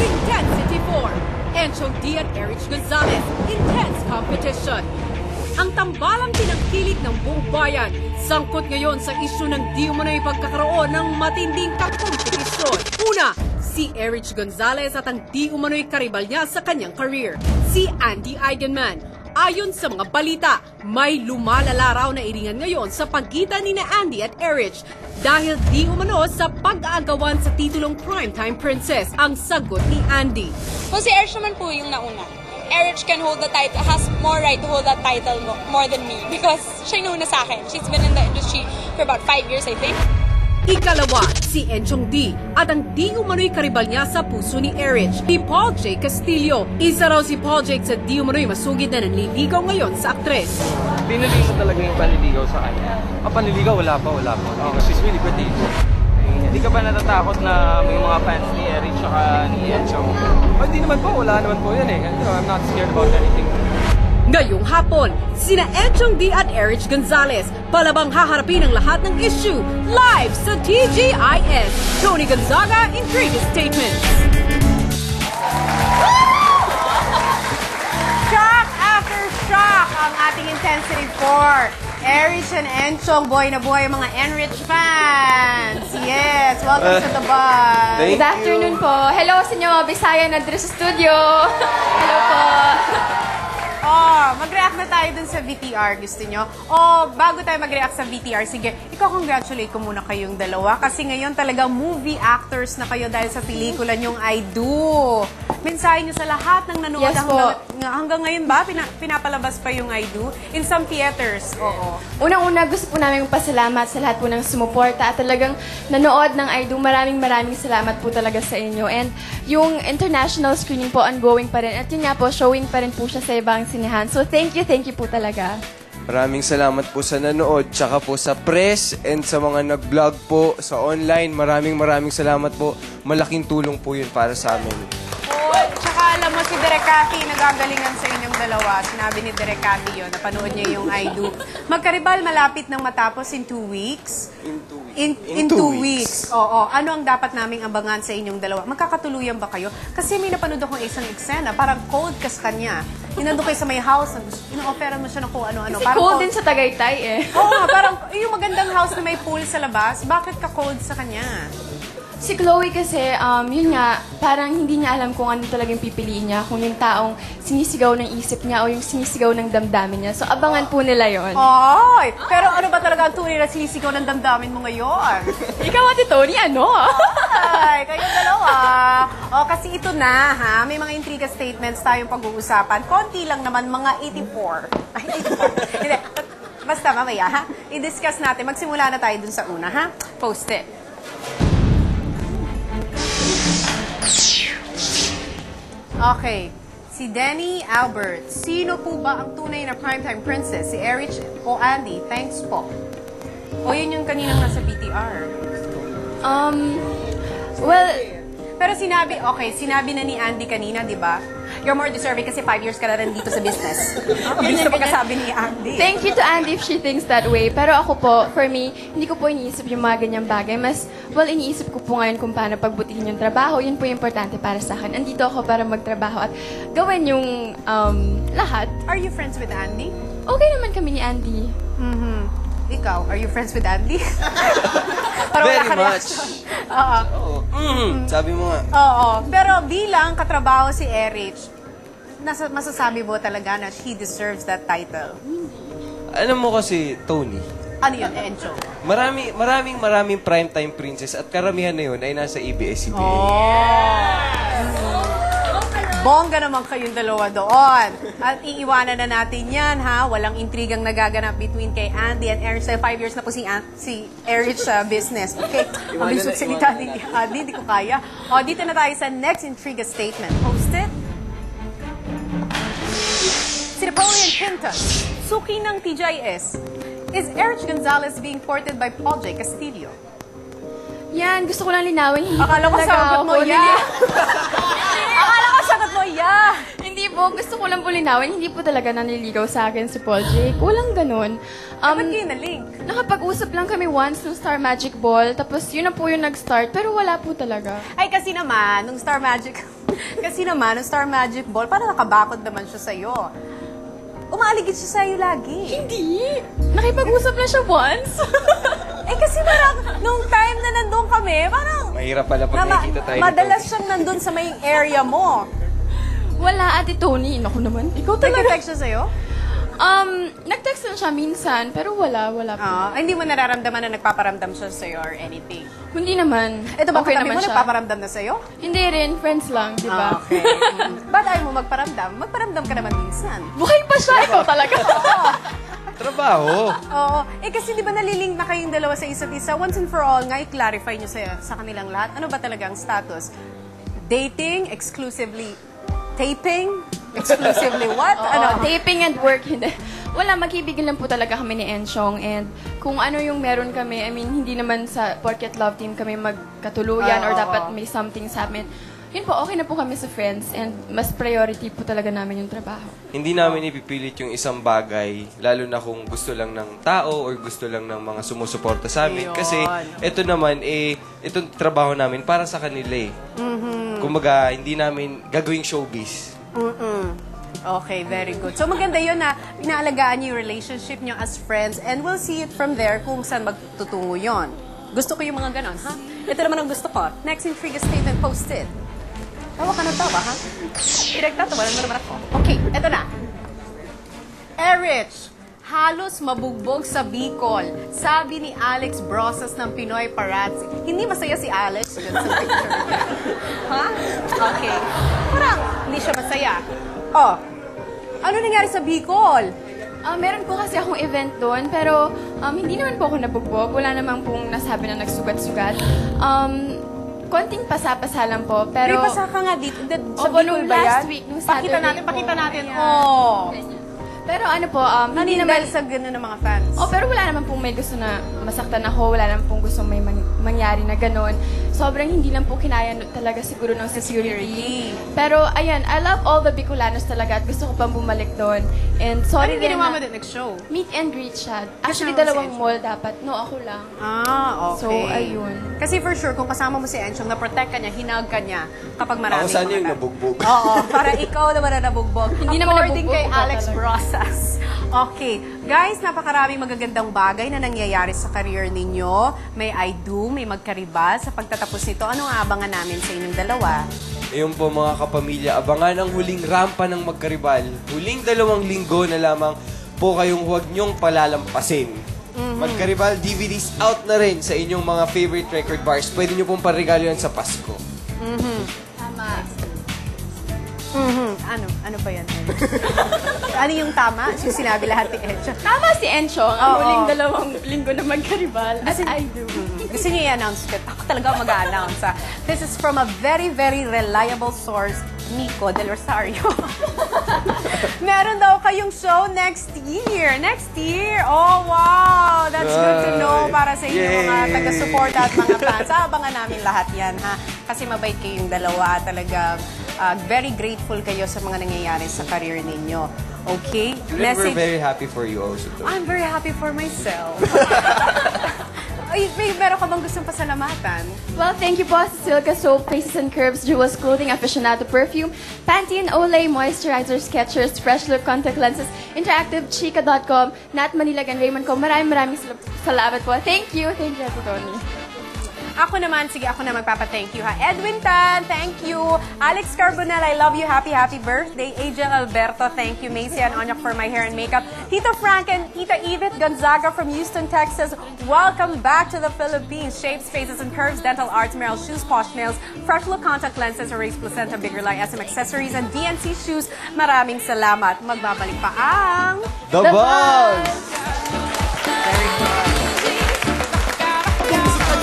Intensity 4, Enchong D at Erich Gonzalez, intense competition. Ang tambalang tinangkilik ng buong bayan, sangkot ngayon sa isyu ng di umano'y pagkakaroon ng matinding kakompetisyon. Una, si Erich Gonzalez at ang di umano'y karibal niya sa kanyang career, si Andy Eigenman. Ayon sa mga balita, may lumalala raw na iringan ngayon sa pagitan ni Andy at Erich dahil di umano sa pag-aagawan sa titulong Primetime Princess ang sagot ni Andy. So si Erich naman po yung nauna. Erich can hold the title, has more right to hold that title more than me because siya yung nauna sa akin. She's been in the industry for about 5 years, I think. Ikalawa, si Enchong D at ang di umano'y karibal niya sa puso ni Erich, ni Paul J. Castillo. Isa raw si Paul J. sa di umano'y masugid na nanliligaw ngayon sa aktres. Pinuli ko talaga yung panliligaw sa kanya. Panliligaw, wala pa. She's really pretty. Hindi ka ba natatakot na may mga fans ni Erich at ni Enchong? Hindi naman po, wala naman po yan eh. I'm not scared about anything. Ngayong hapon, sina Enchong D at Erich Gonzalez palabang haharapin ang lahat ng issue live sa TGIS. Tony Gonzaga, Intrigue Statements. Shock after shock ang ating Intensity 4. Erich and Enchong, boy na boy, mga Enrich fans. Yes, welcome to the bus. Good afternoon po. Hello sa inyo, Bisaya na dito sa studio. Hello po. Mag-react na tayo dun sa VTR, gusto nyo? Bago tayo mag-react sa VTR, sige, ikaw-congratulate ko muna kayong dalawa kasi ngayon talaga movie actors na kayo dahil sa pelikula nyong I Do. Mensahe nyo sa lahat ng nanood. Yes po. Hanggang ngayon ba, pinapalabas pa yung I Do? In some theaters, oo. Unang-una, gusto po namin pasalamat sa lahat po ng sumuporta at talagang nanood ng I Do. Maraming salamat po talaga sa inyo. And yung international screening po, ongoing pa rin. At yun nga po, showing pa rin po siya sa ibang sinihan. So, thank you po talaga. Maraming salamat po sa nanood, tsaka po sa press and sa mga nag-vlog po sa online. Maraming salamat po. Malaking tulong po yun para sa amin. Tsaka alam mo si Direk Cathy, nagagalingan sa inyong dalawa. Sinabi ni Direk Cathy yun, napanood niya yung I Do. Magkaribal, malapit nang matapos in 2 weeks. In 2 weeks. Oo. Ano ang dapat naming abangan sa inyong dalawa? Magkakatuluyan ba kayo? Kasi may napanood akong isang eksena, parang cold ka sa kanya. Inandun kayo sa may house, ino-offeran mo siya ng kung ano-ano. Kasi cold din sa Tagaytay eh. Oo nga, parang yung magandang house na may pool sa labas, bakit ka cold sa kanya? Si Chloe kasi, yun nga, parang hindi niya alam kung ano talagang pipiliin niya. Kung yung taong sinisigaw ng isip niya o yung sinisigaw ng damdamin niya. So, abangan po nila yon. Ay! Pero ano ba talaga ang tunay na sinisigaw ng damdamin mo ngayon? Ikaw, Ate Tony, ano? Ay, kayong dalawa. Kasi ito na, ha? May mga intriga statements tayong pag-uusapan. Konti lang naman, mga 84. Ay, 84. Hindi. Basta, mamaya, ha? I-discuss natin. Magsimula na tayo dun sa una, ha? Post it. Okay. Si Denny Albert. Sino po ba ang tunay na primetime princess? Si Erich o Andy? Thanks po. O yun yung kaninang nasa BTR. Well, pero sinabi na ni Andy kanina, di ba? You're more deserving kasi 5 years ka na rin dito sa business. Gusto pagkasabi ni Andy. thank you to Andy if she thinks that way. Pero ako po, for me, hindi ko po iniisip yung mga ganyang bagay. Iniisip ko po ngayon kung paano pagbutihin yung trabaho. Yun po yung importante para sa akin. Andito ako para magtrabaho at gawin yung lahat. Are you friends with Andy? Okay naman kami ni Andy. Ikaw, are you friends with Andy? Very much. Sabi mo nga. Oo. Pero bilang katrabaho si Erich, masasabi mo talaga na he deserves that title. Alam mo kasi, Tony, Ano yun, Encho? maraming primetime princess at karamihan na yun ay nasa ABS-CBN. Bongga naman kayong dalawa doon. At iiwanan na natin yan, ha? Walang intrigang nagaganap between kay Andy and Erich. 5 years na po si Erich sa business. Okay? Mabilis salita ni Andy, hindi ko kaya. Dito na tayo sa next intriga statement. Post it. Si Napoleon Quinton, suki ng TGIS. Is Erich Gonzalez being courted by Paul J. Castillo? Yan, gusto ko lang linawin. Hindi Akala ko talaga sagot mo, ako yeah. Akala ko sagot mo, yeah. Hindi po, gusto ko lang po linawin. Hindi po talaga nanliligaw sa akin si Paul J. Walang ganun. Ba't kayo na-link? Nakapag-usap lang kami once nung Star Magic Ball. Tapos yun na po yung nag-start. Pero wala po talaga. Ay, kasi naman, nung Star Magic Kasi naman, ang Star Magic Ball, parang nakabakod naman siya sa'yo. Umaaligid siya sa'yo lagi. Hindi. Nakipag-usap na siya once. Eh kasi parang, nung time na nandun kami, parang... Mahirap pala pag nakikita tayo madalas nito. siyang nandun sa may area mo. Wala, Ate Tony. Naku naman. Ikaw talaga. Nag-text siya sa'yo? Nag-text lang siya minsan, pero wala po. Hindi mo nararamdaman na nagpaparamdam siya sa'yo or anything? Hindi naman. Ito ba okay katabi naman mo, siya. nagpaparamdam na sa'yo? Hindi rin, friends lang, di ba? Okay. Ba't ayaw mo magparamdam? Magparamdam ka naman minsan. Buhay pa siya, ikaw talaga. Trabaho. Oo. Eh kasi di ba nalilink na kayong dalawa sa isa't isa? Once and for all, nga i-clarify nyo sa kanilang lahat. Ano ba talaga ang status? Dating? Exclusively taping? Exclusively what? Oo, taping and work, hindi. Wala, magkaibigan lang po talaga kami ni Enchong. And kung ano yung meron kami, I mean, hindi naman sa porket love team kami magkatuluyan or dapat may something sa amin. Yun po, okay na po kami sa friends and mas priority po talaga namin yung trabaho. Hindi namin ipipilit yung isang bagay, lalo na kung gusto lang ng tao or gusto lang ng mga sumusuporta sa amin. Ayun. Kasi ito naman, itong trabaho namin para sa kanila eh. Kumbaga, hindi namin gagawing showbiz. Okay, very good. So maganda yun na pinaalagaan niyo yung relationship niyo as friends and we'll see it from there kung saan magtutungo yon. Gusto ko yung mga ganon, ha? Ito naman ang gusto ko. Next intrigue statement posted. Tawa ka ng tawa, ha? Pinagtatawanan mo naman ako. Okay, eto na. Erich, halos mabugbog sa Bicol. Sabi ni Alex Brosas ng Pinoy Parazzi. Hindi masaya si Alex dun sa picture. Ha? Okay. Parang hindi siya masaya. Oh, ano nangyari sa Bicol? Meron po kasi akong event doon, pero hindi naman po ako nabugbog. Wala namang pong nasabi na nagsugat-sugat. Konting pasa-pasa lang po, pero... May pasa ka nga dito. Sa Opo, Bicol nung ba yan? last week, nung Saturday Pakita natin. Ayan. Oh. Pero ano po, hindi Hindi naman... dahil sa gano'n ng mga fans. Pero wala naman pong may gusto na masaktan ako. Wala naman pong gusto may mangyari na gano'n. Sobrang hindi lang po kinaya talaga siguro ng security. Pero ayan, I love all the Bicolanos talaga at gusto ko pang bumalik doon. And sorry Ano ginawa mo na- din next-show? Meet and greet siya. Actually, Kasama dalawang si mall dapat. No, ako lang. Okay. So, ayun. Kasi for sure, kung kasama mo si Enchong, na-protect ka niya, hinag ka niya kapag marami Ako sana mga yung fans. nabugbog. Oo, para ikaw naman na nabugbog. Hindi naman According nabugbog, kay ikaw Alex talaga. Brosas. Okay. Guys, napakaraming magagandang bagay na nangyayari sa career ninyo. May I do, may magkaribal. Sa pagtatapos nito, anong aabangan namin sa inyong dalawa? Ayun po mga kapamilya, abangan ang huling rampa ng magkaribal. Huling 2 linggo na lamang po kayong huwag niyong palalampasin. Magkaribal DVDs out na rin sa inyong mga favorite record bars. Pwede niyo pong parigalo yan sa Pasko. Tama. Ano ba yan? Ano yung tama? Yung sinabi lahat ni Enchong. Tama si Enchong. Ang Oo. huling 2 linggo na magkaribal. As I do. Gusto niyo i-announce ko? Ako talaga mag-a-announce. This is from a very, very reliable source, Nico Del Rosario. Meron daw kayong show next year. Next year? Oh, wow! That's good to know para sa inyo mga Yay! taga-support at mga fans. Abangan namin lahat yan, ha? Kasi mabait kayong dalawa. Talagang very grateful kayo sa mga nangyayari sa career ninyo. Okay? We're very happy for you also. I'm very happy for myself. Ay, meron ka bang gustong pasalamatan? Well, thank you po sa Silka Soap, Faces and Curves, Jewels Clothing, Aficionado Perfume, Pantene, Olay, Moisturizer, Skechers, Fresh Look Contact Lenses, Interactive, Chica.com, Nat Manilag, and Raymond Co. Maraming salamat po. Thank you. Thank you, Ate Tony. Ako naman, sige, ako na magpapa-thank you, ha. Edwin Tan, thank you. Alex Carbonell, I love you. Happy, happy birthday. Angel Alberto, thank you. Macy and Onyok for my hair and makeup. Tito Frank and Tita Edith Gonzaga from Houston, Texas. Welcome back to the Philippines. Shapes, Faces, and Curves, Dental Arts, Merrill Shoes, Posh Nails, Fresh Look Contact Lenses, Erase Placenta, Bigger Lie, SM Accessories, and DNC Shoes. Maraming salamat. Magbabalik pa ang... The Buzz!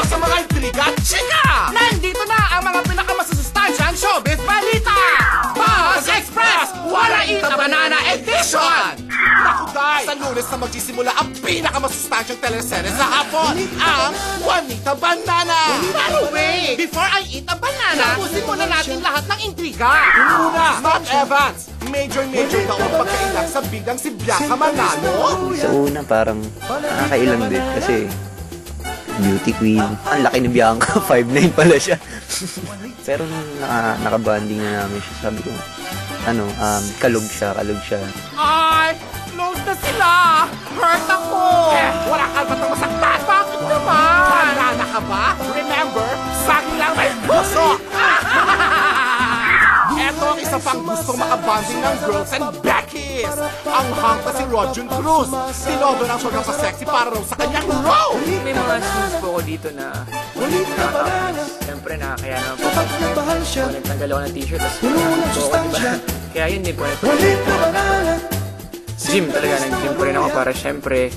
Sa mga intriga at chika! Nandito na ang mga pinakamasusustansyang showbiz balita! Buzz Express! Walaita Banana Edition! Naku guys! Sa Lunes na magsisimula ang pinakamasustansyang teleserye sa hapon, ang Juanita Banana! Pero wait! Before I eat a banana, tapusin muna natin lahat ng intriga! Scott Evans! Major daw ang pagkailang sa bidang si Bianca Manalo! Sa una parang nakakailang din kasi beauty queen. Ang laki ni Bianca, 5'9" pala siya. Pero nung nakabanding na namin siya, sabi ko, kalog siya. Ay, close na sila! Hurt ako! Wala ka ba itong masaktan? Bakit naman? Banana ka ba? Remember, sa akin lang may puso! Eto ang isa pang gustong makabanding ng girls and Becky's! Ang hunk na si Rodjun Cruz! Tinodo ng short sa sexy para raw sa kanyang role! May mga scenes po ako dito na siyempre nakakaya naman po. Nagtanggal ako ng t-shirt, tapos diba? Kaya yun din po. Gym talaga, nag-gym po rin ako para siyempre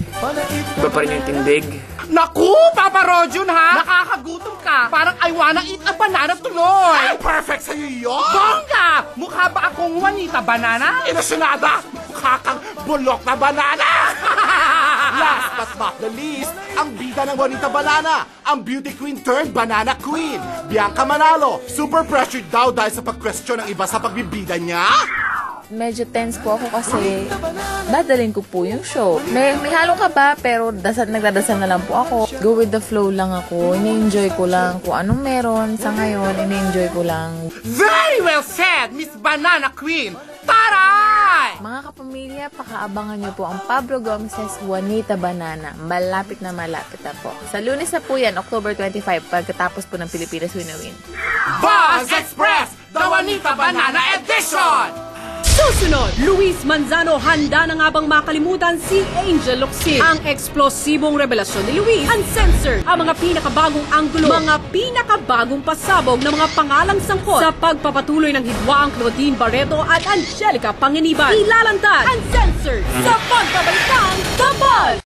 iba pa rin yung tindig. Naku, Papa Rodjun ha! Nakakagutom ka! Parang I wanna eat a banana tuloy! Ay, perfect sa'yo yun! Bongga! Mukha ba akong Juanita Banana? Ilusyonada! Mukha kang bulok na banana! Last but not the least, ang bida ng Juanita Banana, ang beauty queen turned banana queen, Bianca Manalo. Super pressured daw dahil sa pag-question ng iba sa pagbibida niya. Medyo tense po ako kasi dadalhin ko po yung show. May halo ka ba? Pero nagdadasal na lang po ako. Go with the flow lang ako. Ini-enjoy ko lang kung anong meron sa ngayon. Ini-enjoy ko lang. Very well said, Miss Banana Queen! Taray! Mga kapamilya, pakaabangan niyo po ang Pablo Gomez's Juanita Banana. Malapit na po. Sa Lunes na po yan, October 25, pagkatapos po ng Pilipinas Win-a-Win. Buzz Express, the Juanita Banana Edition! Susunod, Luis Manzano, handa na nga bang makalimutan si Angel Locsin? Ang eksplosibong revelasyon ni Luis, uncensored, ang mga pinakabagong anggulo, mga pinakabagong pasabog ng mga pangalang sangkot sa pagpapatuloy ng hidwaang Claudine Barreto at Angelica Panganiban. Ilalantad, uncensored, sa pagbabalitang The Buzz!